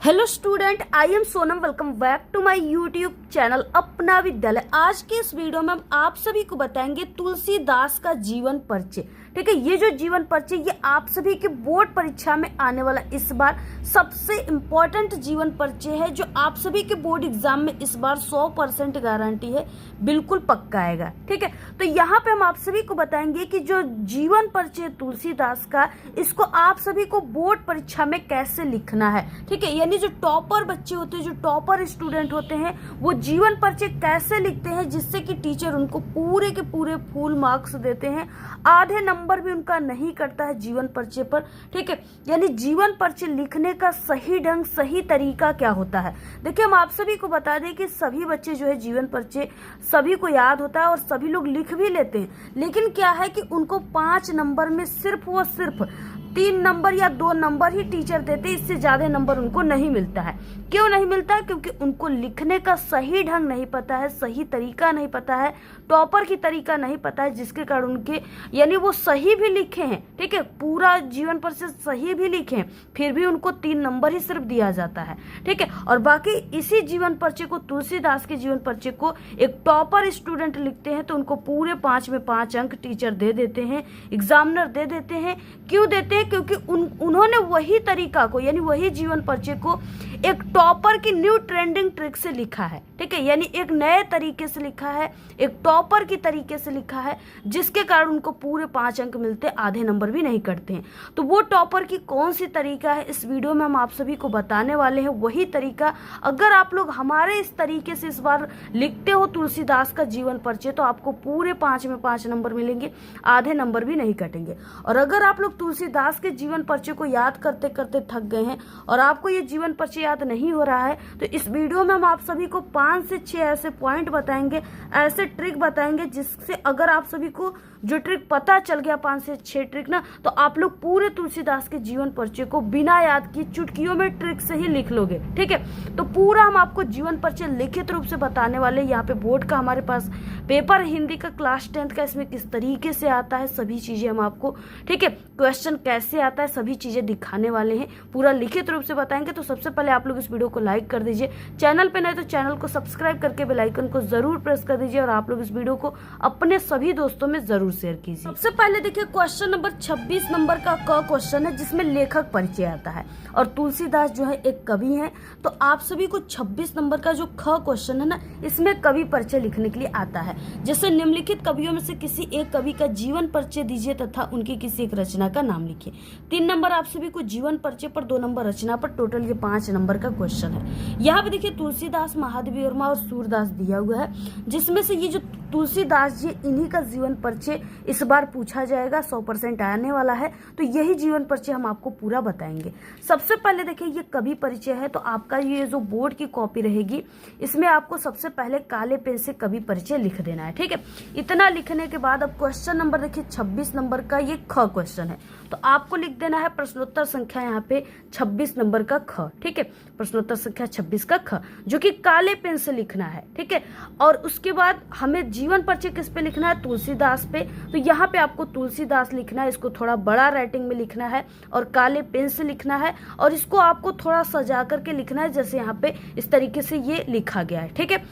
Hello student, I am Sonam. Welcome back to my YouTube channel Apna Vidyalaya. आज के इस video में हम आप सभी को बताएंगे तुलसीदास का जीवन परिचय। ठीक है, ये जो जीवन परिचय ये आप सभी के बोर्ड परीक्षा में आने वाला इस बार सबसे इम्पोर्टेंट जीवन परिचय है, जो आप सभी के बोर्ड एग्जाम में इस बार 100% गारंटी है, बिल्कुल पक्का आएगा। ठीक है, तो यहाँ पे हम आप सभी को बताएंगे कि जो जीवन परिचय तुलसीदास का, इसको आप सभी को बोर्ड परीक्षा में कैसे लिखना है। ठीक है, यानी जो टॉपर बच्चे होते हैं, जो टॉपर स्टूडेंट होते हैं, वो जीवन परिचय कैसे लिखते हैं जिससे कि टीचर उनको पूरे के पूरे फुल मार्क्स देते हैं। आधे नंबर भी उनका नहीं कटता है जीवन परिचय पर। ठीक है, यानी जीवन परिचय लिखने का सही ढंग, सही तरीका क्या होता है। देखिए, हम आप सभी को बता दें कि सभी बच्चे जो है जीवन परिचय सभी को याद होता है और सभी लोग लिख भी लेते हैं, लेकिन क्या है कि उनको 5 नंबर में सिर्फ व सिर्फ 3 नंबर या 2 नंबर ही टीचर देते, इससे ज्यादा नंबर उनको नहीं मिलता है। क्यों नहीं मिलता है? क्योंकि उनको लिखने का सही ढंग नहीं पता है, सही तरीका नहीं पता है, टॉपर की तरीका नहीं पता है, जिसके कारण उनके यानी वो सही भी लिखे हैं। ठीक है, पूरा जीवन पर से सही भी लिखे हैं, फिर भी उनको 3 नंबर ही सिर्फ दिया जाता है। ठीक है, और बाकी इसी जीवन परिचय को, तुलसीदास के जीवन परिचय को एक टॉपर स्टूडेंट लिखते हैं तो उनको पूरे 5 में 5 अंक टीचर दे देते हैं, एग्जामिनर दे देते हैं। क्यों देते हैं? क्योंकि उन्होंने वही तरीका को, यानी वही जीवन परिचय को एक टॉपर की न्यू ट्रेंडिंग ट्रिक से लिखा है। ठीक है, यानी एक नए तरीके से लिखा है, एक टॉपर की तरीके से लिखा है, जिसके कारण उनको पूरे 5 अंक मिलते हैं, आधे नंबर भी नहीं कटते हैं। तो वो टॉपर की कौन सी तरीका है, इस वीडियो में हम आप सभी को बताने वाले हैं। वही तरीका, अगर आप लोग हमारे इस तरीके से इस बार लिखते हो तुलसीदास का जीवन परिचय, तो आपको पूरे 5 में 5 नंबर मिलेंगे, आधे नंबर भी नहीं कटेंगे। और अगर आप लोग तुलसीदास के जीवन परिचय को याद करते करते थक गए हैं और आपको ये जीवन परिचय याद नहीं हो रहा है, तो इस वीडियो में हम आप सभी को 5 से 6 ऐसे पॉइंट बताएंगे, ऐसे ट्रिक बताएंगे, जिससे अगर आप सभी को जो ट्रिक पता चल गया, 5 से 6 ट्रिक ना, तो आप लोग पूरे तुलसीदास के जीवन परिचय को बिना याद किए चुटकियों में ट्रिक से ही लिख लोगे। ठीक है, तो पूरा हम आपको जीवन परिचय लिखित रूप से बताने वाले। यहाँ पे बोर्ड का हमारे पास पेपर हिंदी का क्लास 10 का, इसमें किस तरीके से आता है सभी चीजें हम आपको, ठीक है, क्वेश्चन कैसे आता है, सभी चीजें दिखाने वाले हैं, पूरा लिखित रूप से बताएंगे। तो सबसे पहले आप लोग इस वीडियो को लाइक कर दीजिए, चैनल पे नए तो चैनल को सब्सक्राइब करके बेल आइकन को जरूर प्रेस कर दीजिए, और आप लोग इस वीडियो को अपने सभी दोस्तों में जरूर शेयर कीजिए। सबसे पहले देखिए, क्वेश्चन नंबर 26 नंबर का क क्वेश्चन है, जिसमें लेखक परिचय आता है, और तुलसीदास जो है एक कवि है। तो आप सभी को 26 नंबर का जो ख क्वेश्चन है ना, इसमें कवि परिचय लिखने के लिए आता है। जैसे निम्नलिखित कवियों में से किसी एक कवि का जीवन परिचय दीजिए तथा उनकी किसी एक रचना का नाम लिखिए। 3 नंबर आप सभी को जीवन परिचय पर, 2 नंबर रचना पर, टोटल ये 5 नंबर का क्वेश्चन है। यहाँ पे देखिए तुलसीदास, महादेवी वर्मा और सूरदास दिया हुआ है, जिसमें से ये जो तुलसीदास जी, इन्हीं का जीवन परिचय इस बार पूछा जाएगा, 100% आने वाला है। तो यही जीवन परिचय हम आपको पूरा बताएंगे। सबसे पहले देखिए, ये कवि परिचय है, तो आपका ये जो बोर्ड की कॉपी रहेगी, इसमें आपको सबसे पहले काले पेन से कवि परिचय लिख देना है। ठीक है, इतना लिखने के बाद अब क्वेश्चन नंबर देखिए 26 नंबर का ये ख क्वेश्चन है, तो आपको लिख देना है प्रश्नोत्तर संख्या यहाँ पे 26 नंबर का ख। ठीक है, प्रश्नोत्तर संख्या 26 का ख, जो कि काले पेन से लिखना है। ठीक है, और उसके बाद हमें जीवन परिचय किस पे लिखना है? तुलसीदास पे। तो यहाँ पे आपको तुलसीदास लिखना है, इसको थोड़ा बड़ा राइटिंग में लिखना है और काले पेन से लिखना है, और इसको आपको थोड़ा सजा करके लिखना है, जैसे यहाँ पे इस तरीके से ये लिखा गया है। ठीक है,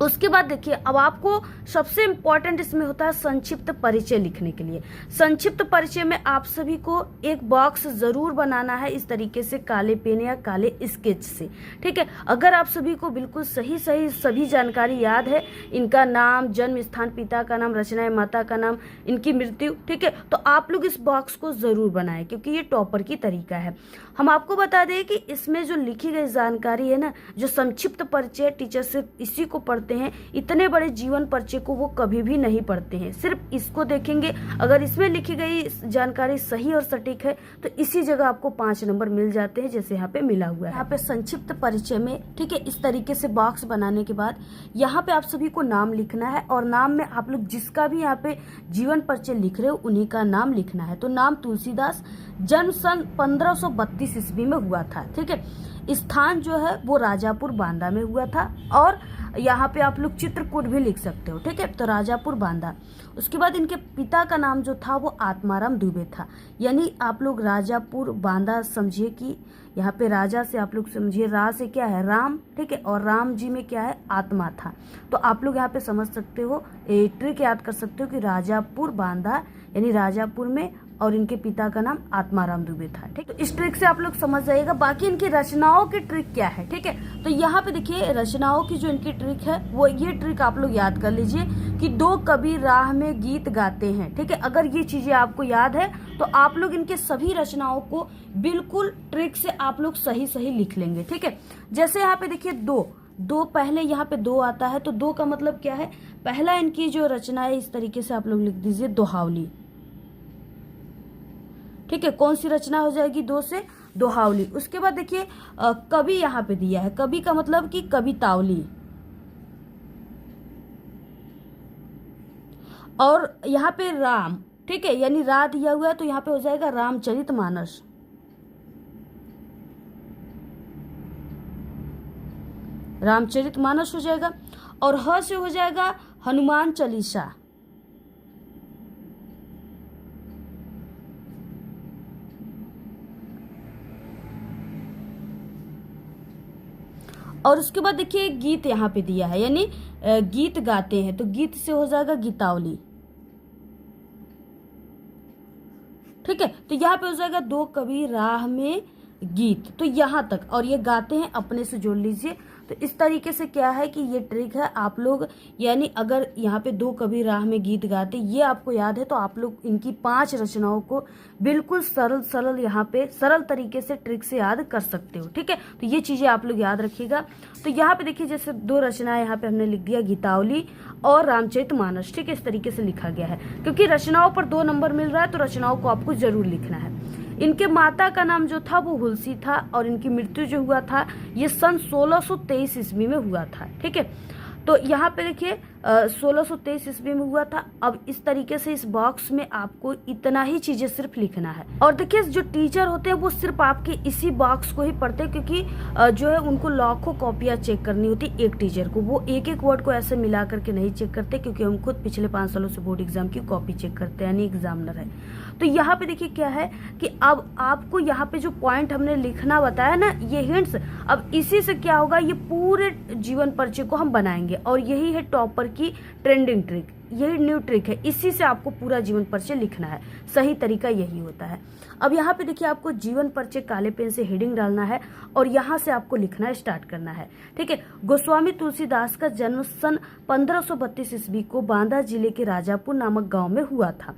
उसके बाद देखिए, अब आपको सबसे इंपॉर्टेंट इसमें होता है संक्षिप्त परिचय लिखने के लिए। संक्षिप्त परिचय में आप सभी को एक बॉक्स जरूर बनाना है, इस तरीके से काले पेन या काले स्केच से। ठीक है, अगर आप सभी को बिल्कुल सही सभी जानकारी याद है, इनका नाम, जन्म स्थान, पिता का नाम, रचना माता का नाम, इनकी मृत्यु, ठीक है, तो आप लोग इस बॉक्स को जरूर बनाएं, क्योंकि ये टॉपर की तरीका है। हम आपको बता दें कि इसमें जो लिखी गई जानकारी है ना, जो संक्षिप्त परिचय, टीचर सिर्फ इसी को पढ़ते हैं, इतने बड़े जीवन परिचय को वो कभी भी नहीं पढ़ते हैं, सिर्फ इसको देखेंगे। अगर इसमें लिखी गई जानकारी सही और सटीक है, तो इसी जगह आपको 5 नंबर मिल जाते हैं, जैसे यहाँ पे मिला हुआ है। यहाँ पे संक्षिप्त परिचय में, ठीक है, इस तरीके से बॉक्स बनाने के बाद यहाँ पे आप सभी को नाम लिखना है, और नाम में आप लोग जिसका भी यहाँ पे जीवन परिचय लिख रहे हो उन्हीं का नाम लिखना है। तो नाम तुलसीदास, जन्म सन 1532 ईस्वी में हुआ था। ठीक है, स्थान जो है वो राजापुर बांदा में हुआ था, और यहाँ पे आप लोग चित्रकूट भी लिख सकते हो, ठीक है। तो राजापुर बांदा। उसके बाद इनके पिता का नाम जो था वो आत्माराम दुबे था, यानी आप लोग राजापुर बांदा समझिए कि यहाँ पे राजा से आप लोग समझिए रा से क्या है राम, ठीक है, और राम जी में क्या है आत्मा था। तो आप लोग यहाँ पे समझ सकते हो, ट्रिक याद कर सकते हो कि राजापुर बांदा यानी राजापुर में, और इनके पिता का नाम आत्माराम दुबे था, ठीक। तो इस ट्रिक से आप लोग समझ जाइएगा। बाकी इनकी रचनाओं की ट्रिक क्या है, ठीक है। तो यहाँ पे देखिए रचनाओं की जो इनकी ट्रिक है वो ये ट्रिक आप लोग याद कर लीजिए कि दो कवि राह में गीत गाते हैं, ठीक है। अगर ये चीजें आपको याद है तो आप लोग इनके सभी रचनाओं को बिल्कुल ट्रिक से आप लोग सही सही लिख लेंगे, ठीक है। जैसे यहाँ पे देखिए दो पहले यहाँ पे दो आता है, तो दो का मतलब क्या है, पहला इनकी जो रचना है इस तरीके से आप लोग लिख दीजिए दोहावली, ठीक है। कौन सी रचना हो जाएगी, दो से दोहावली। उसके बाद देखिए कवि यहाँ पे दिया है, कवि का मतलब कि कवितावली, और यहाँ पे राम, ठीक है, यानी रा दिया हुआ है तो यहाँ पे हो जाएगा रामचरितमानस, रामचरितमानस हो जाएगा। और ह से हो जाएगा हनुमान चालीसा, और उसके बाद देखिए गीत यहाँ पे दिया है, यानी गीत गाते हैं, तो गीत से हो जाएगा गीतावली, ठीक है। तो यहाँ पे हो जाएगा दो कवि राह में गीत, तो यहाँ तक, और ये गाते हैं अपने से जोड़ लीजिए। तो इस तरीके से क्या है कि ये ट्रिक है आप लोग, यानी अगर यहाँ पे दो कवि राह में गीत गाते ये आपको याद है तो आप लोग इनकी 5 रचनाओं को बिल्कुल सरल यहाँ पे सरल तरीके से ट्रिक से याद कर सकते हो, ठीक है। तो ये चीजें आप लोग याद रखिएगा। तो यहाँ पे देखिए जैसे 2 रचनाएं यहाँ पे हमने लिख दिया, गीतावली और रामचरितमानस, ठीक है, इस तरीके से लिखा गया है। क्योंकि रचनाओं पर 2 नंबर मिल रहा है तो रचनाओं को आपको जरूर लिखना है। इनके माता का नाम जो था वो हुलसी था, और इनकी मृत्यु जो हुआ था ये सन 1623 ईस्वी में हुआ था, ठीक है। तो यहाँ पे देखिए 1623 ईस्वी में हुआ था। अब इस तरीके से इस बॉक्स में आपको इतना ही चीजें सिर्फ लिखना है। और देखिए जो टीचर होते हैं वो सिर्फ आपके इसी बॉक्स को ही पढ़ते हैं, क्योंकि जो है उनको लाखों कॉपियां चेक करनी होती एक टीचर को, वो एक एक वर्ड को ऐसे मिला करके नहीं चेक करते, क्योंकि हम खुद पिछले 5 सालों से बोर्ड एग्जाम की कॉपी चेक करते हैं, यानी एग्जामिनर है। तो यहाँ पे देखिए क्या है कि अब आपको यहाँ पे जो पॉइंट हमने लिखना बताया ना, ये हिंट्स, अब इसी से क्या होगा, ये पूरे जीवन परिचय को हम बनाएंगे, और यही है टॉपर की ट्रेंडिंग ट्रिक, यही न्यू ट्रिक है, इसी से आपको पूरा जीवन परिचय लिखना है। सही तरीका यही होता है। अब यहाँ पे देखिए आपको जीवन परिचय काले पेन से हेडिंग डालना है और यहाँ से आपको लिखना स्टार्ट करना है, ठीक है। गोस्वामी तुलसीदास का जन्म सन 1532 ईस्वी को बांदा जिले के राजापुर नामक गांव में हुआ था,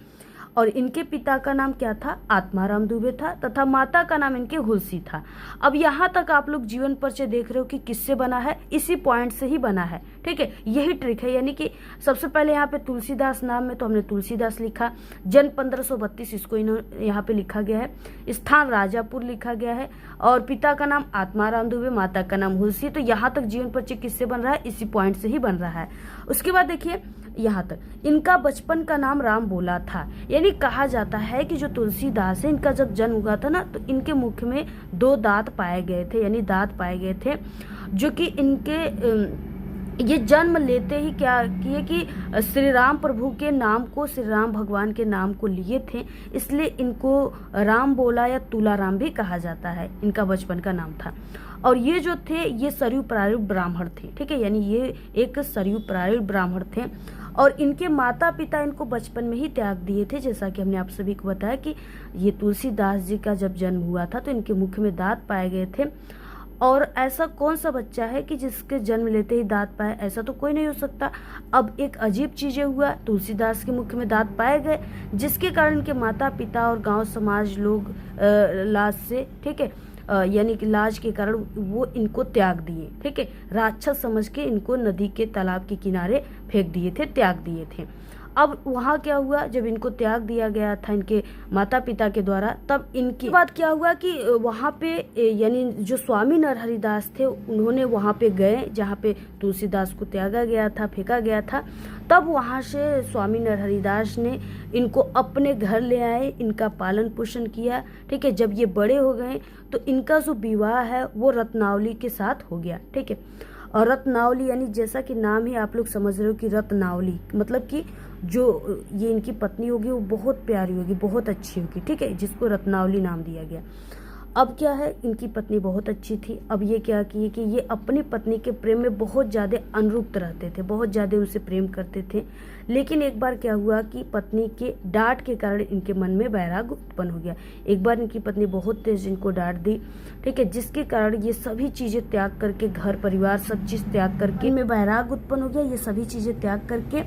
और इनके पिता का नाम क्या था, आत्माराम दुबे था, तथा माता का नाम इनके हुलसी था। अब यहाँ तक आप लोग जीवन परिचय देख रहे हो कि किससे बना है, इसी पॉइंट से ही बना है, ठीक है। यही ट्रिक है, यानी कि सबसे पहले यहाँ पे तुलसीदास नाम में तो हमने तुलसीदास लिखा, जन्म 1532 इसको यहाँ पे लिखा गया है, स्थान राजापुर लिखा गया है, और पिता का नाम आत्माराम दुबे, माता का नाम हुलसी। तो यहाँ तक जीवन परिचय किससे बन रहा है, इसी पॉइंट से ही बन रहा है। उसके बाद देखिए यहाँ तक इनका बचपन का नाम राम बोला था, यानी कहा जाता है कि जो तुलसीदास है इनका जब जन्म हुआ था ना तो इनके मुख में 2 दांत पाए गए थे, यानी दांत पाए गए थे, जो कि इनके ये जन्म लेते ही क्या किए कि श्री राम प्रभु के नाम को, श्री राम भगवान के नाम को लिए थे, इसलिए इनको राम बोला या तुलाराम भी कहा जाता है, इनका बचपन का नाम था। और ये जो थे ये सरयू प्रारूप ब्राह्मण थे, ठीक है, यानी ये एक सरयू प्रारूप ब्राह्मण थे, और इनके माता पिता इनको बचपन में ही त्याग दिए थे। जैसा कि हमने आप सभी को बताया कि ये तुलसीदास जी का जब जन्म हुआ था तो इनके मुख में दांत पाए गए थे, और ऐसा कौन सा बच्चा है कि जिसके जन्म लेते ही दांत पाए, ऐसा तो कोई नहीं हो सकता। अब एक अजीब चीजें हुआ, तुलसीदास के मुख में दांत पाए गए, जिसके कारण इनके माता पिता और गांव समाज लोग लाज से, ठीक है, यानी कि लाज के कारण वो इनको त्याग दिए, ठीक है, राक्षस समझ के इनको नदी के तालाब के किनारे फेंक दिए थे, त्याग दिए थे। अब वहाँ क्या हुआ, जब इनको त्याग दिया गया था इनके माता पिता के द्वारा, तब इनकी बात क्या हुआ कि वहाँ पे यानी जो स्वामी नरहरिदास थे उन्होंने वहाँ पे गए जहाँ पे तुलसीदास को त्यागा गया था, फेंका गया था। तब वहाँ से स्वामी नरहरिदास ने इनको अपने घर ले आए, इनका पालन पोषण किया, ठीक है। जब ये बड़े हो गए तो इनका जो विवाह है वो रत्नावली के साथ हो गया, ठीक है। रत्नावली यानी जैसा कि नाम ही आप लोग समझ रहे हो कि रत्नावली मतलब कि जो ये इनकी पत्नी होगी वो बहुत प्यारी होगी, बहुत अच्छी होगी, ठीक है, जिसको रत्नावली नाम दिया गया। अब क्या है, इनकी पत्नी बहुत अच्छी थी। अब ये क्या किए कि ये अपनी पत्नी के प्रेम में बहुत ज़्यादा अनुरक्त रहते थे, बहुत ज़्यादा उसे प्रेम करते थे। लेकिन एक बार क्या हुआ कि पत्नी के डांट के कारण इनके मन में वैराग उत्पन्न हो गया। एक बार इनकी पत्नी बहुत तेज इनको डांट दी, ठीक है, जिसके कारण ये सभी चीज़ें त्याग करके, घर परिवार सब चीज़ त्याग करके, इनमें वैराग उत्पन्न हो गया। ये सभी चीज़ें त्याग करके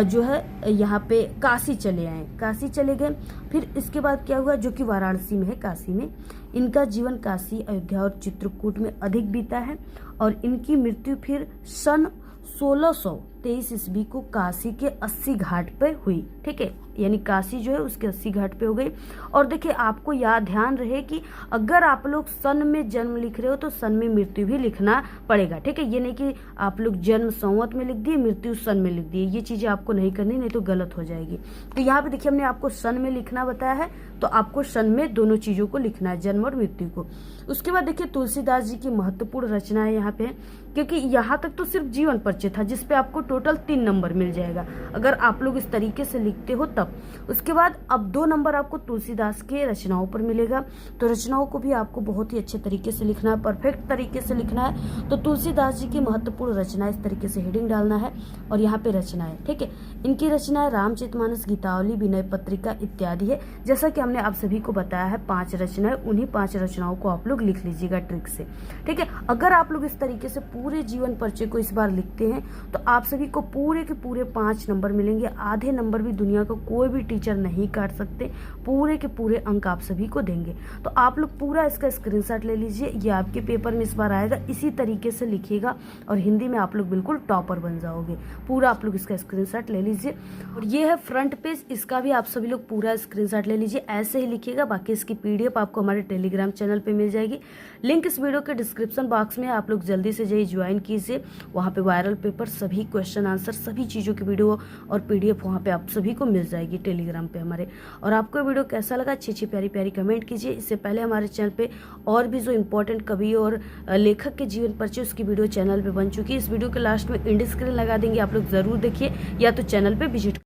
जो है यहाँ पे काशी चले आए, काशी चले गए। फिर इसके बाद क्या हुआ, जो कि वाराणसी में है, काशी में इनका जीवन काशी, अयोध्या और चित्रकूट में अधिक बीता है। और इनकी मृत्यु फिर सन 1623 ईस्वी को काशी के 80 घाट पे हुई, ठीक है, यानी काशी जो है उसके 80 घाट पे हो गई। और देखिए आपको याद ध्यान रहे कि अगर आप लोग सन में जन्म लिख रहे हो तो सन में मृत्यु भी लिखना पड़ेगा, ठीक है। ये नहीं कि आप लोग जन्म संवत में लिख दिए, मृत्यु सन में लिख दिए, ये चीजें आपको नहीं करनी, नहीं तो गलत हो जाएगी। तो यहाँ पे देखिए हमने आपको सन में लिखना बताया है, तो आपको सन में दोनों चीजों को लिखना है, जन्म और मृत्यु को। उसके बाद देखिए तुलसीदास जी की महत्वपूर्ण रचनाएं यहाँ पे है, क्योंकि यहाँ तक तो सिर्फ जीवन परिचय था जिसपे आपको टोटल 3 नंबर मिल जाएगा अगर आप लोग इस तरीके से लिखते हो तब। उसके बाद अब 2 नंबर आपको तुलसीदास के रचनाओं पर मिलेगा, तो रचनाओं को भी आपको बहुत ही अच्छे तरीके से लिखना है, परफेक्ट तरीके से लिखना है। तो तुलसीदास जी की महत्वपूर्ण रचना इस तरीके से हेडिंग डालना है और यहाँ पे रचनाएं, ठीक है। इनकी रचनाएं रामचरितमानस, गीतावली, विनय पत्रिका इत्यादि है। जैसा कि हमने आप सभी को बताया है 5 रचनाएं, उन्हीं 5 रचनाओं को आप लोग लिख लीजिएगा ट्रिक से, ठीक है। अगर आप लोग इस तरीके से पूरे जीवन परिचय को इस बार लिखते हैं तो आप सभी को पूरे के पूरे 5 नंबर मिलेंगे। आधे नंबर भी दुनिया का कोई भी टीचर नहीं काट सकते, पूरे के पूरे अंक आप सभी को देंगे। तो आप लोग पूरा इसका स्क्रीनशॉट ले लीजिए, ये आपके पेपर में इस बार आएगा, इसी तरीके से लिखिएगा और हिंदी में आप लोग बिल्कुल टॉपर बन जाओगे। पूरा आप लोग इसका स्क्रीनशॉट ले लीजिए। और ये है फ्रंट पेज, इसका भी आप सभी लोग पूरा स्क्रीनशॉट ले लीजिए, ऐसे ही लिखिएगा। बाकी इसकी PDF आपको हमारे टेलीग्राम चैनल पे मिल जाएगी, लिंक इस वीडियो के डिस्क्रिप्शन बॉक्स में। आप लोग जल्दी से जाइए, ज्वाइन कीजिए, वहाँ पे वायरल पेपर, सभी क्वेश्चन आंसर, सभी चीज़ों की वीडियो और PDF वहाँ पे आप सभी को मिल जाएगी टेलीग्राम पे हमारे। और आपको वीडियो कैसा लगा अच्छी अच्छी प्यारी प्यारी कमेंट कीजिए। इससे पहले हमारे चैनल पे और भी जो इम्पोर्टेंट कवि और लेखक के जीवन परिचय उसकी वीडियो चैनल पे बन चुकी है। इस वीडियो के लास्ट में एंड स्क्रीन लगा देंगे, आप लोग जरूर देखिए, या तो चैनल पे विजिट